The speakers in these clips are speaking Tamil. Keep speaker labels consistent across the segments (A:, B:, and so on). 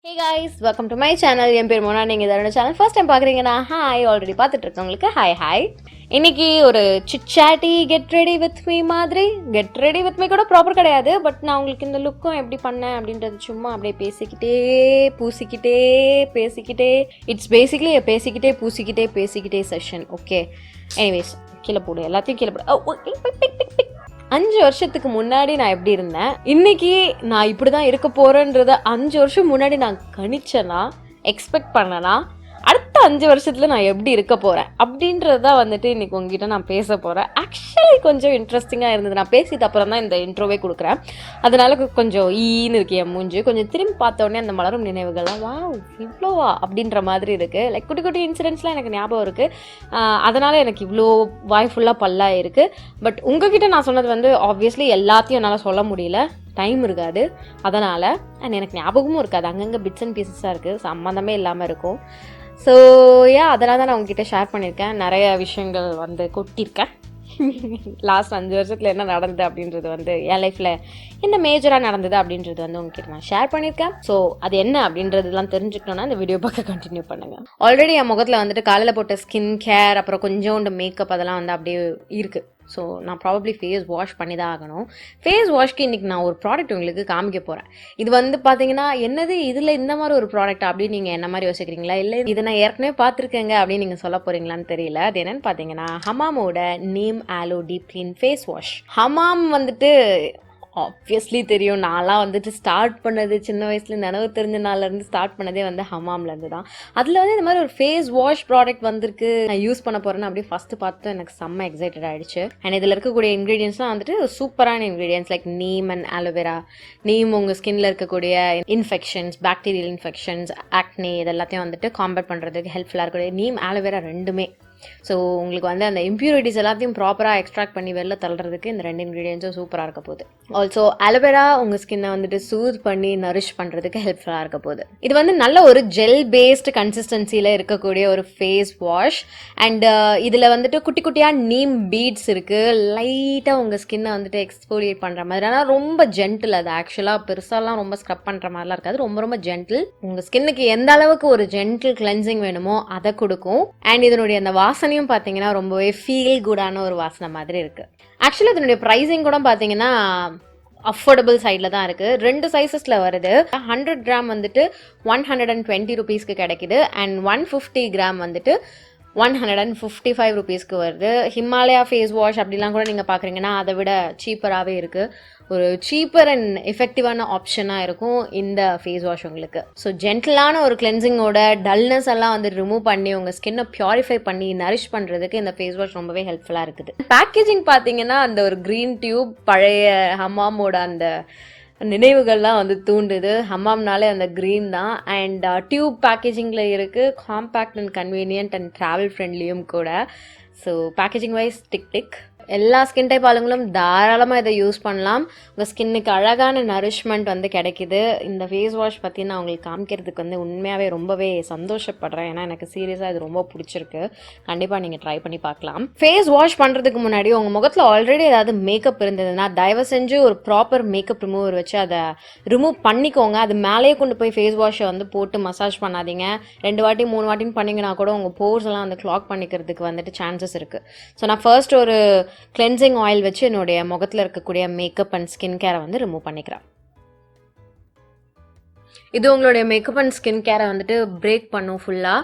A: Hey guys, welcome to my channel. என் பேர் மோனா. நீங்கள் இதோட சேனல் ஃபர்ஸ்ட் டைம் பார்க்குறீங்கன்னா ஹாய், ஆல்ரெடி பார்த்துட்டு இருக்கவங்களுக்கு ஹாய். இன்னைக்கு ஒரு சிட்சாட்டி கெட் ரெடி வித் மீ மாதிரி. கெட் ரெடி வித் மீ கூட ப்ராப்பர் கிடையாது, பட் நான் உங்களுக்கு இந்த லுக்கும் எப்படி பண்ணேன் அப்படின்றது சும்மா அப்படியே பேசிக்கிட்டே இட்ஸ் பேசிக்லி பேசிக்கிட்டே செஷன். ஓகே, எனிவேஸ் கீழே போடு, எல்லாத்தையும் கீழே போடு. 5 வருஷத்துக்கு முன்னாடி நான் எப்படி இருந்தேன், இன்னைக்கு நான் இப்படி தான் இருக்க போறேன்றத 5 வருஷம் முன்னாடி நான் கணிச்சேனா, எக்ஸ்பெக்ட் பண்ணனா, அடுத்த 5 வருஷத்துல நான் எப்படி இருக்க போறேன் அப்படின்றதான் வந்துட்டு இன்னைக்கு உங்ககிட்ட நான் பேச போறேன். ஆக்சுவலி கொஞ்சம் இன்ட்ரெஸ்டிங்காக இருந்தது. நான் பேசிட்டு அப்புறம் தான் இந்த இன்ட்ரோவே கொடுக்குறேன், அதனால கொஞ்சம் ஈன்னு இருக்கு என் மூஞ்சி. கொஞ்சம் திரும்பி பார்த்த உடனே அந்த மலரும் நினைவுகள்லாம் வா இவ்வளோவா அப்படின்ற மாதிரி இருக்கு. லைக் குட்டி குட்டி இன்சிடென்ட்ஸ்லாம் எனக்கு ஞாபகம் இருக்கு. அதனால எனக்கு இவ்வளோ வாய் ஃபுல்லாக பல்லா இருக்கு. பட் உங்ககிட்ட நான் சொன்னது வந்து ஆப்வியஸ்லி எல்லாத்தையும் என்னால் சொல்ல முடியல, டைம் இருக்காது. அதனால் அண்ட் எனக்கு ஞாபகமும் இருக்காது, அங்கங்கே பிட்ஸ் அண்ட் பீசஸாக இருக்குது, சம்மந்தமே இல்லாமல் இருக்கும். ஸோ அதனால தான் நான் உங்ககிட்ட ஷேர் பண்ணியிருக்கேன். நிறைய விஷயங்கள் வந்து கொட்டியிருக்கேன். லாஸ்ட் 5 வருஷத்தில் என்ன நடந்தது அப்படின்றது வந்து என் லைஃப்பில் என்ன மேஜராக நடந்தது அப்படின்றது வந்து உங்ககிட்ட நான் ஷேர் பண்ணியிருக்கேன். ஸோ அது என்ன அப்படின்றதுலாம் தெரிஞ்சுக்கணுன்னா இந்த வீடியோ பார்க்க கண்டினியூ பண்ணுங்கள். ஆல்ரெடி என் முகத்தில் வந்துட்டு காலையில் போட்ட ஸ்கின் கேர், அப்புறம் கொஞ்சோண்டு மேக்கப் அதெல்லாம் வந்து அப்படியே இருக்குது. ஸோ நான் ப்ராபப்ளி ஃபேஸ் வாஷ் பண்ணி தான் ஆகணும். ஃபேஸ் வாஷ்க்கு இன்றைக்கி நான் ஒரு ப்ராடக்ட் உங்களுக்கு காமிக்க போகிறேன். இது வந்து பார்த்தீங்கன்னா என்னது இதில் இந்த மாதிரி ஒரு ப்ராடக்ட் அப்படின்னு நீங்கள் என்ன மாதிரி யோசிக்கிறீங்களா, இல்லை இதை நான் ஏற்கனவே பார்த்துருக்கேங்க அப்படின்னு நீங்கள் சொல்ல போகிறீங்களான்னு தெரியல. அது என்னென்னு பார்த்தீங்கன்னா ஹமாமோட neem aloe deep clean face wash. Hamam வந்துட்டு ஆப்வியஸ்லி தெரியும். நான்லாம் வந்துட்டு ஸ்டார்ட் பண்ணது சின்ன வயசுலேருந்து, நினைவு தெரிஞ்ச நாள்லேருந்து ஸ்டார்ட் பண்ணதே வந்து ஹமாம்லேருந்து தான். அதில் வந்து இந்த மாதிரி ஒரு ஃபேஸ் வாஷ் ப்ராடக்ட் வந்திருக்கு, நான் யூஸ் பண்ண போகிறேன்னு அப்படியே ஃபஸ்ட்டு பார்த்து எனக்கு செம்ம எக்ஸைட்டட் ஆகிடுச்சு. அண்ட் இதில் இருக்கக்கூடிய இன்க்ரீடியன்ஸ்லாம் வந்துட்டு சூப்பரான ingredients, like neem and aloe vera. Neem உங்கள் ஸ்கின்ல இருக்கக்கூடிய இன்ஃபெக்ஷன்ஸ், பாக்டீரியல் இன்ஃபெக்ஷன்ஸ், ஆக்னே இதெல்லாத்தையும் வந்துட்டு காம்பேட் பண்ணுறதுக்கு ஹெல்ப்ஃபுல்லாக இருக்கக்கூடிய நீம் ஆலோவேரா ரெண்டுமே. ஸோ உங்களுக்கு வந்து அந்த இம்ப்யூரிட்டிஸ் எல்லாத்தையும் ப்ராப்பராக எக்ஸ்ட்ராக்ட் பண்ணி வெளில தள்ளுறதுக்கு இந்த 2 இன்க்ரீடியன்ஸும் சூப்பராக இருக்க போகுது. ஆல்சோ ஆலோவேரா உங்கள் ஸ்கின்னை வந்துட்டு சூத் பண்ணி நரிஷ் பண்ணுறதுக்கு ஹெல்ப்ஃபுல்லாக இருக்க போகுது. இது வந்து நல்ல ஒரு ஜெல் பேஸ்டு கன்சிஸ்டன்சியில் இருக்கக்கூடிய ஒரு ஃபேஸ் வாஷ். அண்ட் இதில் வந்துட்டு குட்டி குட்டியாக நீம் பீட்ஸ் இருக்குது. லைட்டாக உங்கள் ஸ்கின்னை வந்துட்டு எக்ஸ்போலியேட் பண்ணுற மாதிரி, ஆனால் ரொம்ப ஜென்டில். அது ஆக்சுவலாக பெருசாலாம் ரொம்ப ஸ்க்ரப் பண்ணுற மாதிரிலாம் இருக்காது, ரொம்ப ரொம்ப ஜென்டில். உங்கள் ஸ்கின்னுக்கு எந்த அளவுக்கு ஒரு ஜென்டில் கிளென்சிங் வேணுமோ அதை கொடுக்கும். அண்ட் இதனுடைய அந்த வாசனையும் பார்த்தீங்கன்னா ரொம்பவே ஃபீல் குடான ஒரு வாசனை மாதிரி இருக்குது. ஆக்சுவலி இதனுடைய ப்ரைஸிங் கூட பார்த்தீங்கன்னா அஃபோர்டபுள் சைடில் தான் இருக்குது. 2 சைஸஸில் வருது. 100 கிராம் வந்துட்டு 120 ருபீஸ்க்கு கிடைக்குது. அண்ட் 150 கிராம் வந்துட்டு 155 ருபீஸ்க்கு வருது. ஹிமாலயா ஃபேஸ் வாஷ் அப்படிலாம் கூட நீங்கள் பார்க்குறீங்கன்னா அதை விட சீப்பராகவே இருக்குது. ஒரு சீப்பர் அண்ட் எஃபெக்டிவான ஆப்ஷனாக இருக்கும் இந்த ஃபேஸ் வாஷ் உங்களுக்கு. ஸோ ஜென்டிலான ஒரு கிளென்சிங்கோட டல்னஸ் எல்லாம் வந்து ரிமூவ் பண்ணி உங்கள் ஸ்கின்னை பியூரிஃபை பண்ணி நரிஷ் பண்ணுறதுக்கு இந்த ஃபேஸ் வாஷ் ரொம்பவே ஹெல்ப்ஃபுல்லாக இருக்குது. பேக்கேஜிங் பார்த்தீங்கன்னா அந்த ஒரு க்ரீன் டியூப் பழைய ஹமாமோட அந்த நினைவுகள்லாம் வந்து தூண்டுது. ஹமாம்னாலே அந்த க்ரீன் தான். அண்ட் டியூப் பேக்கேஜிங்கில் இருக்குது. Compact and convenient and travel ஃப்ரெண்ட்லியும் கூட. ஸோ பேக்கேஜிங் வைஸ் டிக் எல்லா ஸ்கின் டைப் ஆளுங்களும் தாராளமாக இதை யூஸ் பண்ணலாம். உங்கள் ஸ்கின்னுக்கு அழகான நரிஷ்மெண்ட் வந்து கிடைக்கிது. இந்த ஃபேஸ் வாஷ் பற்றி நான் உங்களுக்கு காமிக்கிறதுக்கு வந்து உண்மையாகவே ரொம்பவே சந்தோஷப்படுறேன். ஏன்னா எனக்கு சீரியஸாக இது ரொம்ப பிடிச்சிருக்கு. கண்டிப்பாக நீங்கள் ட்ரை பண்ணி பார்க்கலாம். ஃபேஸ் வாஷ் பண்ணுறதுக்கு முன்னாடி உங்கள் முகத்தில் ஆல்ரெடி ஏதாவது மேக்கப் இருந்ததுன்னா தயவு செஞ்சு ஒரு ப்ராப்பர் மேக்கப் ரிமூவர் வச்சு அதை ரிமூவ் பண்ணிக்கோங்க. அது மேலேயே கொண்டு போய் ஃபேஸ் வாஷை வந்து போட்டு மசாஜ் பண்ணாதீங்க. 2 வாட்டி 3 வாட்டின்னு பண்ணிங்கன்னா கூட உங்கள் போர்ஸ் எல்லாம் வந்து கிளாக் பண்ணிக்கிறதுக்கு வந்துட்டு சான்சஸ் இருக்குது. ஸோ நான் ஃபர்ஸ்ட் ஒரு கிளென்சிங் ஆயில் வச்சு என்னுடைய முகத்தில் இருக்கக்கூடிய மேக்கப் அண்ட் ஸ்கின் கேரை வந்து ரிமூவ் பண்ணிக்கிறேன். இது உங்களுடைய மேக்கப் அண்ட் ஸ்கின் கேரை வந்துட்டு பிரேக் பண்ணும் ஃபுல்லாக.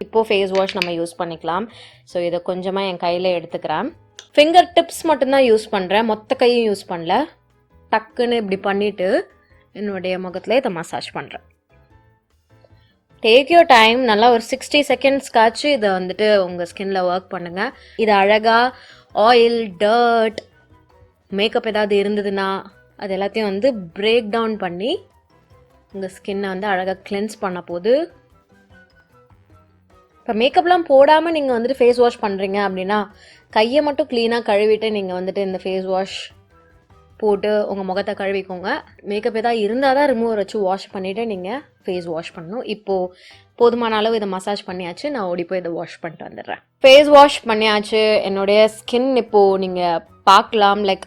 A: இப்போது ஃபேஸ் வாஷ் நம்ம யூஸ் பண்ணிக்கலாம். ஸோ இதை கொஞ்சமாக என் கையில் எடுத்துக்கிறேன். ஃபிங்கர் டிப்ஸ் மட்டும்தான் யூஸ் பண்ணுறேன், மொத்த கையும் யூஸ் பண்ணல. டக்குன்னு இப்படி பண்ணிவிட்டு என்னுடைய முகத்தில் இதை மசாஜ் பண்ணுறேன். Take your time. நல்லா ஒரு 60 செகண்ட்ஸ்க்காச்சு இதை வந்துட்டு உங்கள் ஸ்கின்ல ஒர்க் பண்ணுங்கள். இது அழகாக ஆயில், டர்ட், மேக்கப் ஏதாவது இருந்ததுன்னா அது எல்லாத்தையும் வந்து பிரேக் டவுன் பண்ணி உங்கள் ஸ்கின்னை வந்து அழகாக கிளென்ஸ் பண்ண போது. இப்போ மேக்கப்லாம் போடாமல் நீங்கள் வந்துட்டு ஃபேஸ் வாஷ் பண்ணுறீங்க அப்படின்னா கையை மட்டும் க்ளீனாக கழுவிட்டு நீங்கள் வந்துட்டு இந்த ஃபேஸ் வாஷ் போட்டு உங்கள் முகத்தை கழுவிக்கோங்க. மேக்கப் ஏதாவது இருந்தால் தான் ரிமூவர் வச்சு வாஷ் பண்ணிவிட்டு நீங்கள் ஃபேஸ் வாஷ் பண்ணணும். இப்போது போதுமான அளவு இதை மசாஜ் பண்ணியாச்சு. நான் ஓடி போய் இதை வாஷ் பண்ணிட்டு வந்துடுறேன். ஃபேஸ் வாஷ் பண்ணியாச்சு. என்னுடைய ஸ்கின் இப்போது நீங்கள் பார்க்கலாம். லைக்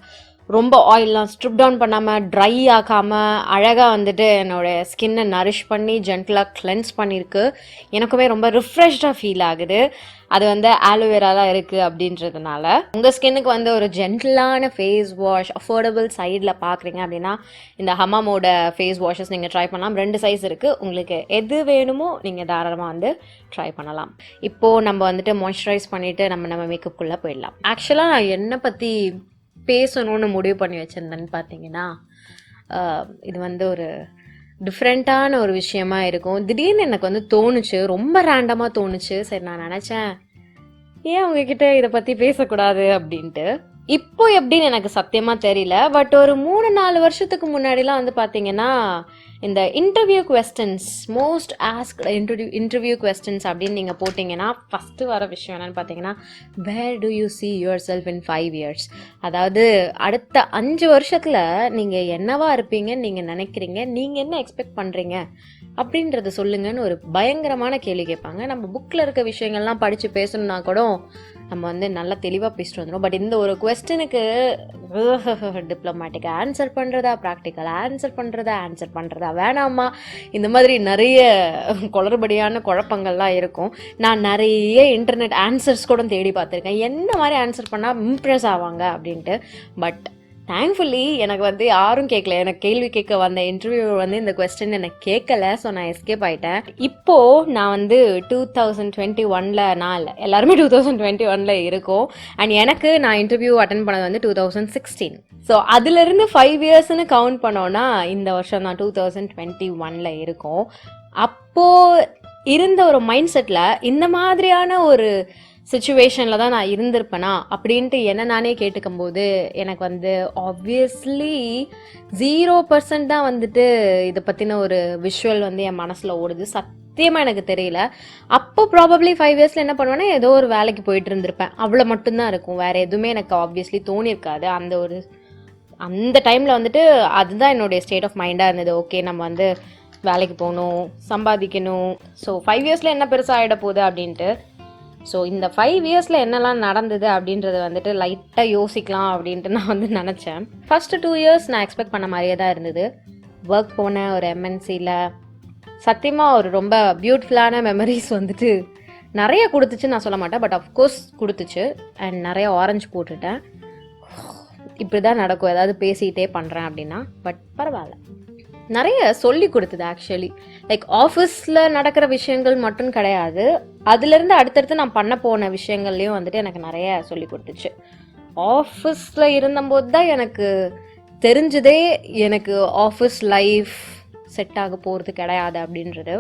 A: ரொம்ப ஆயிலெலாம் ஸ்ட்ரிப் டவுன் பண்ணாமல் ட்ரை ஆக்காமல் அழகாக வந்துட்டு என்னோடய ஸ்கின்னை நரிஷ் பண்ணி ஜென்டலாக கிளென்ஸ் பண்ணியிருக்கு. எனக்குமே ரொம்ப ரிஃப்ரெஷ்டாக ஃபீல் ஆகுது. அது வந்து ஆலோவேரா தான் இருக்குது அப்படின்றதுனால. உங்கள் ஸ்கின்னுக்கு வந்து ஒரு ஜென்டலான ஃபேஸ் வாஷ் அஃபோர்டபுள் சைடில் பார்க்குறீங்க அப்படின்னா இந்த ஹமாமோட ஃபேஸ் வாஷஸ் நீங்கள் ட்ரை பண்ணலாம். 2 சைஸ் இருக்குது. உங்களுக்கு எது வேணுமோ நீங்கள் தாராளமாக வந்து ட்ரை பண்ணலாம். இப்போது நம்ம வந்துட்டு மாய்ஸ்சரைஸ் பண்ணிவிட்டு நம்ம மேக்கப்புக்குள்ளே போயிடலாம். ஆக்சுவலாக நான் என்னை பற்றி பேசணும்னு முடிவு பண்ணி வச்சுருந்தேன்னு பார்த்தீங்கன்னா, இது வந்து ஒரு டிஃப்ரெண்ட்டான ஒரு விஷயமா இருக்கும். திடீர்னு எனக்கு வந்து தோணுச்சு, ரொம்ப ரேண்டமாக தோணுச்சு. சரி நான் நினச்சேன், ஏன் உங்ககிட்ட இதை பற்றி பேசக்கூடாது அப்படின்ட்டு. இப்போ எப்படின்னு எனக்கு சத்தியமாக தெரியல. பட் ஒரு 3-4 வருஷத்துக்கு முன்னாடிலாம் வந்து பார்த்தீங்கன்னா, இந்த interview questions most asked interview questions அப்படின்னு நீங்கள் போட்டிங்கன்னா ஃபஸ்ட்டு வர விஷயம் என்னென்னு பார்த்தீங்கன்னா, where do you see yourself in 5 years? அதாவது அடுத்த 5 வருஷத்தில் நீங்கள் என்னவா இருப்பீங்கன்னு நீங்கள் நினைக்கிறீங்க, நீங்கள் என்ன எக்ஸ்பெக்ட் பண்ணுறீங்க அப்படின்றத சொல்லுங்கன்னு ஒரு பயங்கரமான கேள்வி கேட்பாங்க. நம்ம புக்கில் இருக்க விஷயங்கள்லாம் படித்து பேசணுன்னா கூட நம்ம வந்து நல்லா தெளிவாக பேசிட்டு வந்துடும். பட் இந்த ஒரு கொஸ்டினுக்கு டிப்ளமேட்டிக்காக ஆன்சர் பண்ணுறதா, ப்ராக்டிக்கலாக ஆன்சர் பண்ணுறதா வேணாமா, இந்த மாதிரி நிறைய குளறுபடியான குழப்பங்கள்லாம் இருக்கும். நான் நிறைய இன்டர்நெட் ஆன்சர்ஸ் கூட தேடி பார்த்துருக்கேன், என்ன மாதிரி ஆன்சர் பண்ணால் இம்ப்ரெஸ் ஆவாங்க அப்படின்ட்டு. பட் தேங்க்ஃபுல்லி எனக்கு வந்து யாரும் கேட்கல. எனக்கு கேள்வி கேட்க வந்த இன்டர்வியூ வந்து இந்த கொஸ்டின் எனக்கு கேட்கல. ஸோ நான் எஸ்கேப் ஆகிட்டேன். இப்போது நான் வந்து 2021 நான் இல்லை, எல்லாருமே 2021 இருக்கோம். அண்ட் எனக்கு நான் இன்டர்வியூ அட்டன் பண்ணது வந்து 2016. ஸோ அதுலேருந்து 5 இயர்ஸ்ன்னு கவுண்ட் பண்ணோன்னா இந்த வருஷம் நான் 2021 இருக்கோம். அப்போது இருந்த ஒரு மைண்ட் செட்டில் இந்த மாதிரியான ஒரு சிச்சுவேஷனில் தான் நான் இருந்திருப்பேனா அப்படின்ட்டு என்ன நானே கேட்டுக்கும் போது எனக்கு வந்து ஆப்வியஸ்லி 0% தான் வந்துட்டு இதை பற்றின ஒரு விஷுவல் வந்து என் மனசில் ஓடுது. சத்தியமாக எனக்கு தெரியல. அப்போ ப்ராபப்ளி 5 இயர்ஸில் என்ன பண்ணுவேன்னா, ஏதோ ஒரு வேலைக்கு போயிட்டு இருந்திருப்பேன், அவ்வளோ மட்டும்தான் இருக்கும். வேறு எதுவுமே எனக்கு ஆப்வியஸ்லி தோணியிருக்காது. அந்த டைமில் வந்துட்டு அதுதான் என்னுடைய ஸ்டேட் ஆஃப் மைண்டாக இருந்தது. ஓகே, நம்ம வந்து வேலைக்கு போகணும், சம்பாதிக்கணும், ஸோ 5 இயர்ஸில் என்ன பெருசாக ஆகிட போகுது அப்படின்ட்டு. ஸோ இந்த 5 இயர்ஸில் என்னெல்லாம் நடந்தது அப்படின்றத வந்துட்டு லைட்டாக யோசிக்கலாம் அப்படின்ட்டு நான் வந்து நினச்சேன். ஃபஸ்ட்டு 2 இயர்ஸ் நான் எக்ஸ்பெக்ட் பண்ண மாதிரியே தான் இருந்தது. ஒர்க் போனேன் ஒரு எம்என்சியில். சத்தியமாக ஒரு ரொம்ப பியூட்டிஃபுல்லான மெமரிஸ் வந்துட்டு நிறைய கொடுத்துச்சு நான் சொல்ல மாட்டேன். பட் அஃப்கோர்ஸ் கொடுத்துச்சு. அண்ட் நிறைய ஆரஞ்சு போட்டுட்டேன். இப்படி தான் நடக்கும் ஏதாவது பேசிகிட்டே பண்ணுறேன் அப்படின்னா. பட் பரவாயில்ல, நிறைய சொல்லி கொடுத்தது. ஆக்சுவலி லைக் ஆஃபீஸில் நடக்கிற விஷயங்கள் மட்டும் கிடையாது, அதுலேருந்து அடுத்தடுத்து நான் பண்ண போன விஷயங்கள்லையும் வந்துட்டு எனக்கு நிறைய சொல்லி கொடுத்துச்சு. ஆஃபீஸில் இருந்தபோது தான் எனக்கு தெரிஞ்சதே எனக்கு ஆஃபீஸ் லைஃப் செட் ஆக போகிறது கிடையாது அப்படின்றது.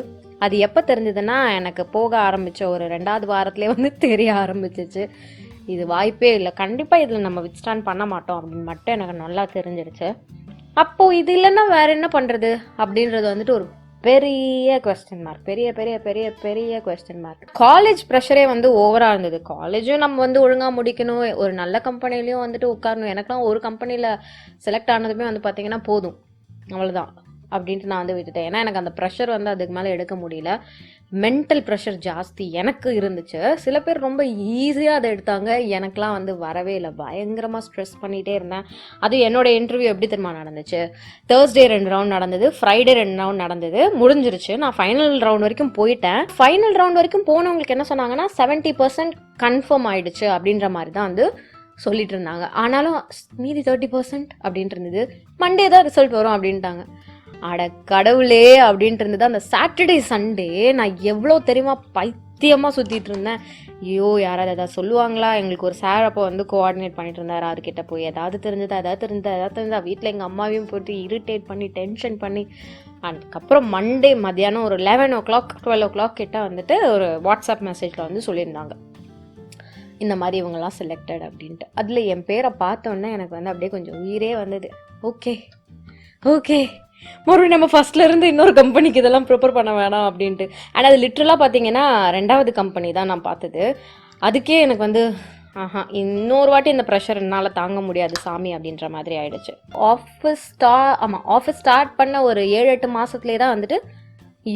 A: அது எப்போ தெரிஞ்சதுன்னா, எனக்கு போக ஆரம்பித்த ஒரு 2வது வாரத்துலேயே வந்து தெரிய ஆரம்பிச்சிச்சு. இது வாய்ப்பே இல்லை, கண்டிப்பாக இதில் நம்ம வித்ஸ்டாண்ட் பண்ண மாட்டோம் அப்படின்னு மட்டும் எனக்கு நல்லா தெரிஞ்சிருச்சு. அப்போது இது இல்லைன்னா வேறு என்ன பண்ணுறது அப்படின்றது வந்துட்டு ஒரு பெரிய கொஸ்டின் மார்க், பெரிய பெரிய பெரிய பெரிய கொஸ்டின் மார்க். காலேஜ் ப்ரெஷரே வந்து ஓவராக இருந்தது. காலேஜும் நம்ம வந்து ஒழுங்காக முடிக்கணும், ஒரு நல்ல கம்பெனிலையும் வந்துட்டு உட்காரணும். எனக்குலாம் ஒரு கம்பெனியில் செலக்ட் ஆனதுமே வந்து பார்த்திங்கன்னா போதும், அவ்வளோதான் அப்படின்ட்டு நான் வந்து விட்டுட்டேன். ஏன்னா எனக்கு அந்த ப்ரெஷர் வந்து அதுக்கு மேலே எடுக்க முடியல. மென்டல் ப்ரெஷர் ஜாஸ்தி எனக்கு இருந்துச்சு. சில பேர் ரொம்ப ஈஸியாக அதை எடுத்தாங்க, எனக்கெலாம் வந்து வரவே இல்லை. பயங்கரமாக ஸ்ட்ரெஸ் பண்ணிகிட்டே இருந்தேன். அது என்னோட இன்டர்வியூ எப்படி தெரியுமா நடந்துச்சு, Thursday 2 ரவுண்ட் நடந்தது, Friday 2 ரவுண்ட் நடந்தது, முடிஞ்சிருச்சு. நான் ஃபைனல் ரவுண்ட் வரைக்கும் போயிட்டேன். ஃபைனல் ரவுண்ட் வரைக்கும் போனவங்களுக்கு என்ன சொன்னாங்கன்னா 70% கன்ஃபார்ம் ஆகிடுச்சு அப்படின்ற மாதிரி தான் வந்து சொல்லிட்டு இருந்தாங்க. ஆனாலும் மீதி 30% அப்படின்ட்டு இருந்தது. மண்டே தான் ரிசல்ட் வரும் அப்படின்ட்டாங்க. அட கடவுளே அப்படின்ட்டு இருந்தது. அந்த சாட்டர்டே சண்டே நான் எவ்வளோ தெரியுமா பைத்தியமாக சுற்றிட்டு இருந்தேன். ஐயோ, யாராவது எதாவது சொல்லுவாங்களா? எங்களுக்கு ஒரு சார் அப்போ வந்து கோஆர்டினேட் பண்ணிட்டு இருந்தார். அவர்கிட்ட போய் ஏதாவது தெரிஞ்சதா வீட்டில் எங்கள் அம்மாவையும் போட்டு இரிட்டேட் பண்ணி டென்ஷன் பண்ணி, அதுக்கப்புறம் மண்டே மத்தியானம் ஒரு 11 o'clock 12 o'clock கிட்ட வந்துட்டு ஒரு வாட்ஸ்அப் மெசேஜில் வந்து சொல்லியிருந்தாங்க, இந்த மாதிரி இவங்கெல்லாம் செலக்டட் அப்படின்ட்டு. அதில் என் பேரை பார்த்தோன்னே எனக்கு வந்து அப்படியே கொஞ்சம் உயிரே வந்தது. ஓகே மறுபடியும் நம்ம ஃபஸ்ட்லேருந்து இன்னொரு கம்பெனிக்கு இதெல்லாம் ப்ரிப்பேர் பண்ண வேணாம் அப்படின்ட்டு. ஆனால் அது லிட்ரலாக பார்த்தீங்கன்னா 2வது கம்பெனி தான் நான் பார்த்தது. அதுக்கே எனக்கு வந்து இன்னொரு வாட்டி இந்த ப்ரெஷர் என்னால் தாங்க முடியாது சாமி அப்படின்ற மாதிரி ஆயிடுச்சு. ஆஃபீஸ் ஸ்டார்ட் பண்ண ஒரு 7-8 மாதத்துலேயே தான் வந்துட்டு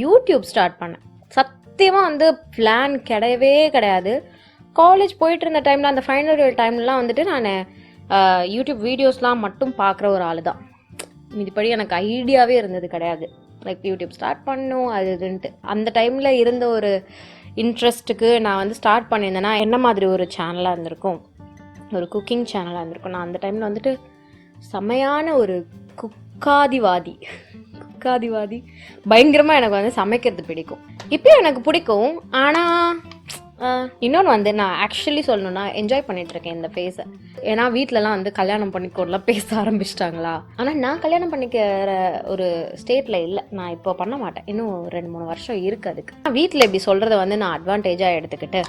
A: யூடியூப் ஸ்டார்ட் பண்ணேன். சத்தியமாக வந்து பிளான் கிடையவே கிடையாது. காலேஜ் போயிட்டு இருந்த டைமில், அந்த ஃபைனல் இயர் டைம்லாம் வந்துட்டு நான் யூடியூப் வீடியோஸ்லாம் மட்டும் பார்க்குற ஒரு ஆள் தான். இதுபடி எனக்கு ஐடியாவே இருந்தது கிடையாது. லைக் யூடியூப் ஸ்டார்ட் பண்ணணும் அது இதுன்ட்டு. அந்த டைமில் இருந்த ஒரு இன்ட்ரெஸ்ட்டுக்கு நான் வந்து ஸ்டார்ட் பண்ணியிருந்தேன்னா என்ன மாதிரி ஒரு சேனலாக இருந்திருக்கும், ஒரு குக்கிங் சேனலாக இருந்திருக்கும். நான் அந்த டைமில் வந்துட்டு செமையான ஒரு குக்காதிவாதி பயங்கரமாக எனக்கு வந்து சமைக்கிறது பிடிக்கும். இப்போயும் எனக்கு பிடிக்கும். ஆனால் இன்னொன்று வந்து நான் ஆக்சுவலி சொல்லணுன்னா என்ஜாய் பண்ணிகிட்ருக்கேன் இந்த ஃபேஸை. ஏன்னா வீட்டிலலாம் வந்து கல்யாணம் பண்ணிக்கோடலாம் பேச ஆரம்பிச்சிட்டாங்களா. ஆனால் நான் கல்யாணம் பண்ணிக்கிற ஒரு ஸ்டேட்டில் இல்லை. நான் இப்போ பண்ண மாட்டேன். இன்னும் 2-3 வருஷம் இருக்குது அதுக்கு. வீட்டில் இப்படி சொல்கிறத வந்து நான் அட்வான்டேஜாக எடுத்துக்கிட்டு,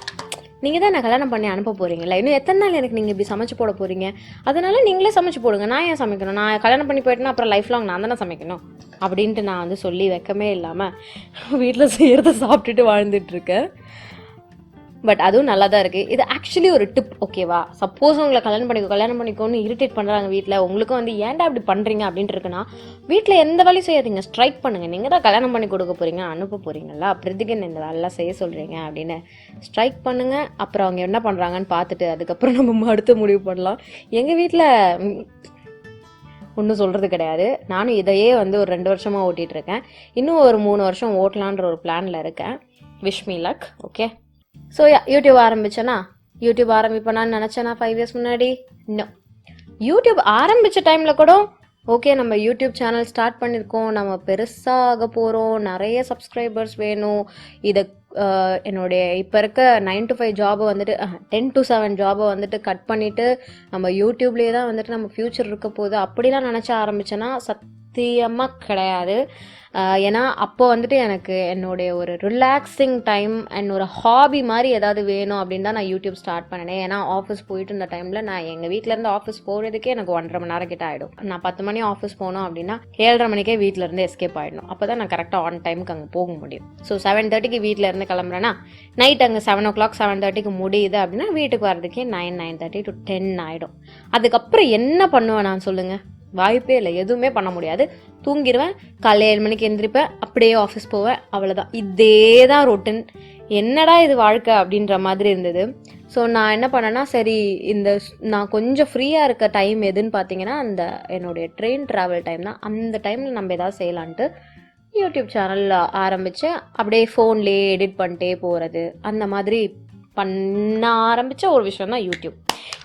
A: நீங்கள் தான் நான் கல்யாணம் பண்ணி அனுப்ப போகிறீங்களா, இன்னும் எத்தனை நாள் எனக்கு நீங்கள் இப்படி சமைச்சு போட போகிறீங்க, அதனால நீங்களே சமைச்சு போடுங்க, நான் ஏன் சமைக்கணும், நான் கல்யாணம் பண்ணி போயிட்டேன்னா அப்புறம் லைஃப் லாங் நான் தானே சமைக்கணும் அப்படின்ட்டு நான் வந்து சொல்லி வைக்கமே இல்லாமல் வீட்டில் செய்கிறத சாப்பிட்டுட்டு வாழ்ந்துட்டுருக்கேன். பட் அதுவும் நல்லா தான் இருக்குது. இது ஆக்சுவலி ஒரு டிப், ஓகேவா? சப்போஸ் உங்களை கல்யாணம் பண்ணிக்கோன்னு இரிட்டேட் பண்ணுறாங்க வீட்டில், உங்களுக்கும் வந்து ஏன்டா அப்படி பண்ணுறீங்க அப்படின்ட்டு இருக்குன்னா, வீட்டில் எந்த வேலையும் செய்யாதீங்க, ஸ்ட்ரைக் பண்ணுங்கள். நீங்கள் தான் கல்யாணம் பண்ணி கொடுக்க போகிறீங்க, அனுப்ப போகிறீங்களா, அப்படிதுக்கு இந்த வேலைலாம் செய்ய சொல்கிறீங்க அப்படின்னு ஸ்ட்ரைக் பண்ணுங்கள். அப்புறம் அவங்க என்ன பண்ணுறாங்கன்னு பார்த்துட்டு அதுக்கப்புறம் நம்ம அடுத்த முடிவு பண்ணலாம். எங்கள் வீட்டில் ஒன்றும் சொல்கிறது கிடையாது. நானும் இதையே வந்து ஒரு 2 வருஷமாக ஓட்டிகிட்ருக்கேன். இன்னும் ஒரு 3 வருஷம் ஓட்டலான்ற ஒரு பிளானில் இருக்கேன். Wish me luck. Okay. So YouTube ஆரம்பிப்பேனான்னு நினச்சேன்னா 5 இயர்ஸ் முன்னாடி இன்னும் யூடியூப் ஆரம்பித்த டைமில் கூட ஓகே நம்ம யூடியூப் சேனல் ஸ்டார்ட் பண்ணியிருக்கோம், நம்ம பெருசாக போகிறோம், நிறைய சப்ஸ்கிரைபர்ஸ் வேணும், இதை என்னுடைய இப்போ இருக்க 9 to 5 ஜாபை வந்துட்டு 10 to 7 ஜாபை வந்துட்டு கட் பண்ணிவிட்டு நம்ம யூடியூப்லேயே தான் வந்துட்டு நம்ம ஃப்யூச்சர் இருக்க போகுது அப்படிலாம் நினச்ச ஆரம்பித்தேன்னா சத்தியமாக கிடையாது. ஏன்னா அப்போ வந்துட்டு எனக்கு என்னுடைய ஒரு ரிலாக்ஸிங் டைம் அண்ட் ஒரு ஹாபி மாதிரி ஏதாவது வேணும் அப்படின்னு தான் நான் யூடியூப் ஸ்டார்ட் பண்ணினேன். ஏன்னா ஆஃபீஸ் போயிட்டு இருந்த டைமில் நான் எங்கள் வீட்டிலேருந்து ஆஃபீஸ் போகிறதுக்கே எனக்கு 1.5 மணி நேரம் கிட்ட ஆகிடும். நான் 10 மணி ஆஃபீஸ் போனோம் அப்படின்னா 7:30 மணிக்கே வீட்டிலேருந்து எஸ்கேப் ஆகிடணும். அப்போ தான் நான் கரெக்டாக ஆன் டைமுக்கு அங்கே போக முடியும். ஸோ 7:30க்கு வீட்டிலேருந்து கிளம்புறேன்னா நைட் அங்கே 7 o'clock 7:30க்கு முடியுது அப்படின்னா வீட்டுக்கு வர்றதுக்கே 9:30 to 10 ஆகிடும். அதுக்கப்புறம் என்ன பண்ணுவேன் நான் சொல்லுங்கள்? வாய்ப்பே இல்லை, எதுவுமே பண்ண முடியாது. தூங்கிடுவேன், காலையில் 7 மணிக்கு எழுந்திரிப்பேன், அப்படியே ஆஃபீஸ் போவேன், அவ்வளோதான். இதே தான் ரொட்டின். என்னடா இது வாழ்க்கை அப்படின்ற மாதிரி இருந்தது. ஸோ நான் என்ன பண்ணேன்னா, சரி நான் கொஞ்சம் ஃப்ரீயாக இருக்க டைம் எதுன்னு பார்த்தீங்கன்னா அந்த என்னுடைய ட்ரெயின் ட்ராவல் டைம் தான். அந்த டைமில் நம்ம எதாவது செய்யலான்ட்டு யூடியூப் சேனல் ஆரம்பித்து அப்படியே ஃபோன்லேயே எடிட் பண்ணிட்டே போகிறது, அந்த மாதிரி பண்ண ஆரம்பித்த ஒரு விஷயம் தான் யூடியூப்.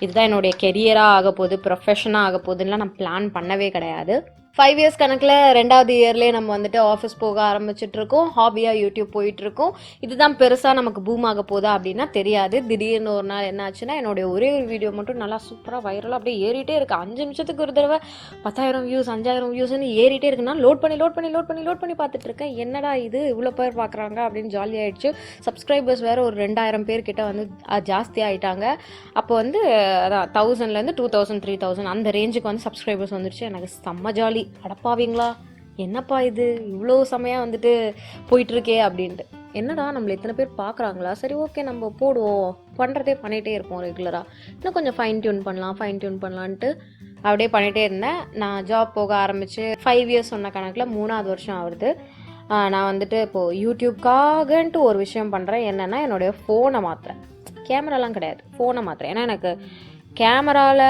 A: இதுதான் என்னுடைய கெரியராக ஆக போகுது, ப்ரொஃபஷனாக ஆக போகுதுன்னா நான் பிளான் பண்ணவே கிடையாது. 5 இயர்ஸ் கணக்கில் 2வது இயர்லேயே நம்ம வந்துட்டு ஆஃபீஸ் போக ஆரம்பிச்சிட்ருக்கோம், ஹாபியாக யூடியூப் போயிட்டுருக்கோம். இதுதான் பெருசாக நமக்கு பூம் ஆக போதா அப்படின்னா தெரியாது. திடீர்னு ஒரு நாள் என்ன ஆச்சுன்னா என்னுடைய ஒரே ஒரு வீடியோ மட்டும் நல்லா சூப்பராக வைரலாக அப்படியே ஏறிட்டே இருக்குது. 5 நிமிஷத்துக்கு ஒரு தடவை 10,000 வியூஸ் 5,000 வியூஸ்ன்னு ஏறிட்டே இருக்குன்னா லோட் பண்ணி பார்த்துட்ருக்கேன். என்னடா இது இவ்வளோ பேர் பார்க்குறாங்க அப்படின்னு ஜாலியாகிடுச்சு. சப்ஸ்கிரைபர்ஸ் வேறு ஒரு 2,000 பேர்கிட்ட வந்து ஜாஸ்தி ஆகிட்டாங்க. அப்போ வந்து அதான் 1000லேருந்து 2000 3000 அந்த ரேஞ்சுக்கு வந்து சப்ஸ்கிரைபர்ஸ் வந்துருச்சு. எனக்கு செம்ம ஜாலி. அடப்பாவீங்களா, என்னப்பா இது இவ்வளோ செமையாக வந்துட்டு போயிட்டுருக்கே அப்படின்ட்டு. என்னடா நம்மளை இத்தனை பேர் பார்க்குறாங்களா, சரி ஓகே நம்ம போடுவோம், பண்ணிகிட்டே இருப்போம் ரெகுலராக, இன்னும் கொஞ்சம் ஃபைன் டியூன் பண்ணலான்ட்டு அப்படியே பண்ணிகிட்டே இருந்தேன். நான் ஜாப் போக ஆரம்பித்து 5 இயர்ஸ் சொன்ன கணக்கில் 3வது வருஷம் ஆகுது. நான் வந்துட்டு இப்போது யூடியூப்காகன்ட்டு ஒரு விஷயம் பண்ணுறேன். என்னென்னா என்னுடைய ஃபோனை மாற்றுறேன். கேமராலாம் கிடையாது, ஃபோனை மாற்றுறேன். ஏன்னா எனக்கு கேமராவில்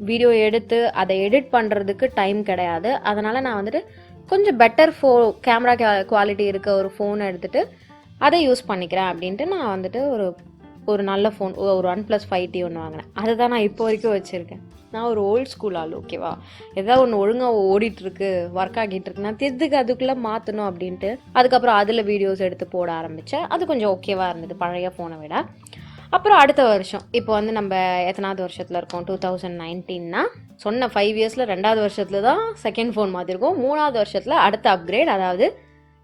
A: வீடியோ எடுத்து அதை எடிட் பண்ணுறதுக்கு டைம் கிடையாது. அதனால் நான் வந்துட்டு கொஞ்சம் பெட்டர் கேமரா குவாலிட்டி இருக்க ஒரு ஃபோனை எடுத்துகிட்டு அதை யூஸ் பண்ணிக்கிறேன் அப்படின்ட்டு நான் வந்துட்டு ஒரு நல்ல ஃபோன், ஒரு OnePlus 5T ஒன்று வாங்கினேன். அதுதான் நான் இப்போ வரைக்கும் வச்சுருக்கேன். நான் ஒரு ஓல்ட் ஸ்கூல் ஆள், ஓகேவா? ஏதாவது ஒன்று ஒழுங்காக ஓடிட்டுருக்கு, ஒர்க் ஆகிட்டு இருக்கு, நான் திருத்துக்கு அதுக்குள்ளே மாற்றணும் அப்படின்ட்டு அதுக்கப்புறம் அதில் வீடியோஸ் எடுத்து போட ஆரம்பித்தேன். அது கொஞ்சம் ஓகேவாக இருந்தது பழைய ஃபோனை விட. அப்புறம் அடுத்த வருஷம் இப்போ வந்து நம்ம எத்தனாவது வருஷத்தில் இருக்கோம், 2019னா சொன்ன 5 இயர்ஸில் 2வது வருஷத்தில் தான் செகண்ட் ஃபோன் மாற்றிருக்கோம். 3வது வருஷத்தில் அடுத்த அப்கிரேட், அதாவது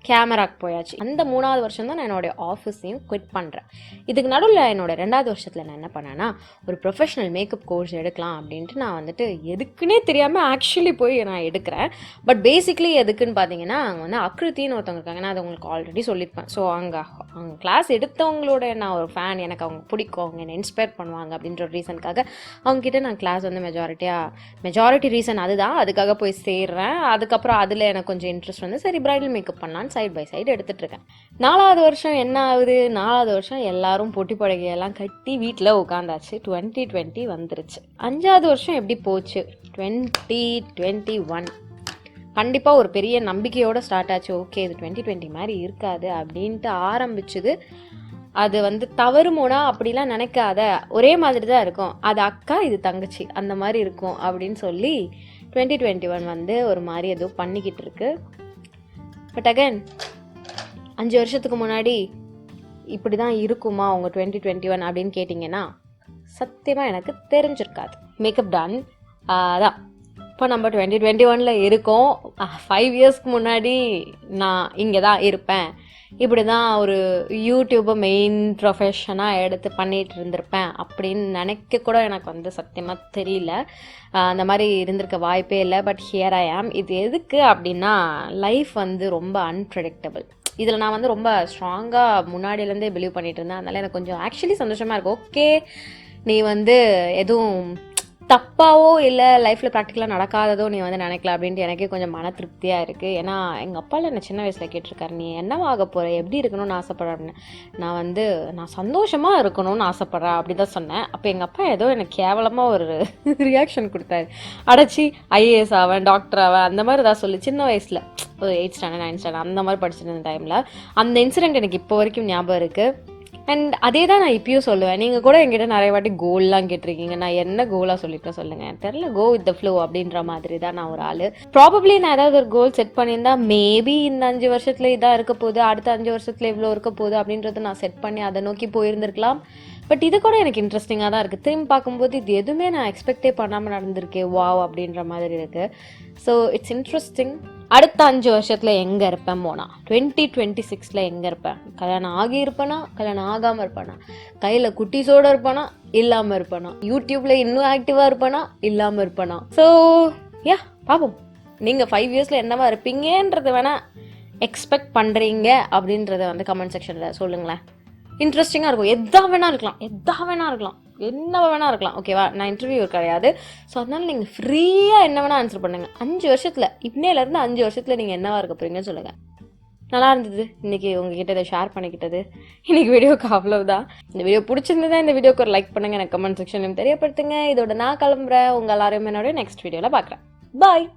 A: கேமராக்கு போயாச்சு. அந்த 3வது வருஷம் தான் நான் என்னுடைய ஆஃபீஸையும் குவிட் பண்ணுறேன். இதுக்கு நடுவில் என்னோடய 2வது வருஷத்தில் நான் என்ன பண்ணேன்னா ஒரு ப்ரொஃபஷனல் மேக்கப் கோர்ஸ் எடுக்கலாம் அப்படின்ட்டு நான் வந்துட்டு எதுக்குன்னே தெரியாமல் ஆக்சுவலி போய் நான் எடுக்கிறேன். பட் பேசிக்லி எதுக்குன்னு பார்த்தீங்கன்னா அங்கே வந்து அக்ருத்தின்னு ஒருத்தவங்க இருக்காங்க, நான் அது உங்களுக்கு ஆல்ரெடி சொல்லியிருப்பேன். ஸோ அவங்க கிளாஸ் எடுத்தவங்களோட நான் ஒரு ஃபேன், எனக்கு அவங்க பிடிக்கும், அவங்க என்னை இன்ஸ்பயர் பண்ணுவாங்க அப்படின்ற ஒரு ரீசனுக்காக அவங்ககிட்ட நான் கிளாஸ் வந்து மெஜாரிட்டி ரீசன் அதுதான், அதுக்காக போய் சேர்றேன். அதுக்கப்புறம் அதில் எனக்கு கொஞ்சம் இன்ட்ரெஸ்ட் வந்து சரி பிரைடல் மேக்கப் பண்ணலான்னு சைட் பை சைடு எடுத்துகிட்டு இருக்கேன். 4வது வருஷம் என்ன ஆகுது, 4வது வருஷம் எல்லாரும் பொட்டி பழகையெல்லாம் கட்டி வீட்டில் உட்காந்தாச்சு. 2020 வந்துருச்சு. 5வது வருஷம் எப்படி போச்சு? 2021 கண்டிப்பாக ஒரு பெரிய நம்பிக்கையோடு ஸ்டார்ட் ஆச்சு. ஓகே, இது 2020 மாதிரி இருக்காது அப்படின்ட்டு ஆரம்பிச்சுது. அது வந்து தவறுமோனா அப்படிலாம் நினைக்காத, ஒரே மாதிரி தான் இருக்கும், அது அக்கா இது தங்கச்சி அந்த மாதிரி இருக்கும் அப்படின்னு சொல்லி 2021 வந்து ஒரு மாதிரி ஏதோ பண்ணிக்கிட்டு இருக்கு. பட் அகைன் 5 வருஷத்துக்கு முன்னாடி இப்படி தான் இருக்குமா உங்க 2021 அப்படின்னு கேட்டிங்கன்னா சத்தியமாக எனக்கு தெரிஞ்சிருக்காது. Makeup done. அதான் இப்போ நம்ம 2021 இருக்கோம். 5 இயர்ஸ்க்கு முன்னாடி நான் இங்கே தான் இருப்பேன், இப்படி தான் ஒரு யூடியூப்பை மெயின் ப்ரொஃபஷனாக எடுத்து பண்ணிகிட்டு இருந்திருப்பேன் அப்படின்னு நினைக்க கூட எனக்கு வந்து சத்தியமாக தெரியல. அந்த மாதிரி இருந்திருக்க வாய்ப்பே இல்லை. பட் ஹியர் ஐ ஆம். இது எதுக்கு அப்படின்னா, லைஃப் வந்து ரொம்ப அன்பிரடிக்டபிள். இதில் நான் வந்து ரொம்ப ஸ்ட்ராங்காக முன்னாடியிலேருந்தே பிலீவ் பண்ணிட்டு இருந்தேன். அதனால் எனக்கு கொஞ்சம் ஆக்சுவலி சந்தோஷமாக இருக்கும். ஓகே, நீ வந்து எதுவும் தப்பாவோ இல்லை லைஃப்பில் ப்ராக்டிக்கலாக நடக்காததோ நீ வந்து நினைக்கல அப்படின்ட்டு எனக்கே கொஞ்சம் மன திருப்தியாக இருக்குது. ஏன்னா எங்கள் அப்பாவில் என்ன சின்ன வயசில் கேட்டிருக்காரு, நீ என்னவாக போகிற, எப்படி இருக்கணும்னு ஆசைப்படுற அப்படின்னு. நான் சந்தோஷமாக இருக்கணும்னு ஆசைப்பட்றேன் அப்படி தான் சொன்னேன். அப்போ எங்கள் அப்பா ஏதோ எனக்கு கேவலமாக ஒரு ரியாக்ஷன் கொடுத்தாரு. அடைச்சி ஐஏஎஸ் ஆவேன், டாக்டர் ஆவேன் அந்த மாதிரி தான் சொல்லி சின்ன வயசில் ஒரு 8th ஸ்டாண்டர்ட் 9th ஸ்டாண்டர்ட் அந்த மாதிரி படிச்சுட்டு இருந்த டைமில் அந்த இன்சிடென்ட் எனக்கு இப்போ வரைக்கும் ஞாபகம் இருக்குது. அண்ட் அதே தான் நான் இப்பயும் சொல்லுவேன். நீங்கள் கூட என்கிட்ட நிறைய வாட்டி கோல்லாம் கேட்டிருக்கீங்க. நான் என்ன கோலாக சொல்லிட்டேன் சொல்லுங்கள், தெரில, கோ வித் த ஃப்ளோ அப்படின்ற மாதிரி தான் நான் ஒரு ஆள். ப்ராபப்ளி நான் ஏதாவது ஒரு கோல் செட் பண்ணியிருந்தா மேபி இந்த 5 வருஷத்தில் இதாக இருக்க போகுது, அடுத்த 5 வருஷத்தில் இவ்வளோ இருக்க போகுது அப்படின்றத நான் செட் பண்ணி அதை நோக்கி போயிருந்திருக்கலாம். பட் இது கூட எனக்கு இன்ட்ரெஸ்டிங்காக தான் இருக்குது. திரும்பி பார்க்கும்போது இது எதுவுமே நான் எக்ஸ்பெக்டே பண்ணாமல் நடந்திருக்கேன், வாவ் அப்படின்ற மாதிரி இருக்குது. So it's interesting. அடுத்த 5 வருஷத்தில் எங்கே இருப்பேன் போனா, 2026 எங்கே இருப்பேன்? கல்யாணம் ஆகி இருப்பேனா, கல்யாணம் ஆகாமல் இருப்பேனா, கையில் குட்டீஸோடு இருப்பேனா, இல்லாமல் இருப்பேனா, யூடியூப்பில் இன்னும் ஆக்டிவாக இருப்பேனா, இல்லாமல் இருப்பேனா? ஸோ யா, பார்ப்போம். நீங்கள் 5 இயர்ஸில் என்னவா இருப்பீங்கன்றது வேணால் எக்ஸ்பெக்ட் பண்ணுறீங்க அப்படின்றத வந்து கமெண்ட் செக்ஷனில் சொல்லுங்களேன். இன்ட்ரெஸ்டிங்காக இருக்கும். எதா வேணா இருக்கலாம், என்ன வேணா இருக்கலாம். ஓகேவா? நான் இன்டர்வியூ கிடையாது. ஸோ அதனால நீங்கள் ஃப்ரீயாக என்ன வேணால் ஆன்சர் பண்ணுங்கள். 5 வருஷத்தில், இன்னையிலேருந்து 5 வருஷத்தில் நீங்கள் என்னவா இருக்க போறீங்கன்னு சொல்லுங்கள். நல்லா இருந்தது இன்றைக்கி உங்ககிட்ட இதை ஷேர் பண்ணிக்கிட்டது. இன்றைக்கி வீடியோக்கு அவ்வளவுதான். இந்த வீடியோ பிடிச்சிருந்ததா இந்த வீடியோக்கு ஒரு லைக் பண்ணுங்கள், எனக்கு கமெண்ட் செக்ஷன்லையும் தெரியப்படுத்துங்க. இதோட நான் கிளம்புறேன். உங்கள் எல்லாரும் என்னோட நெக்ஸ்ட் வீடியோவில் பார்க்குறேன். பாய்.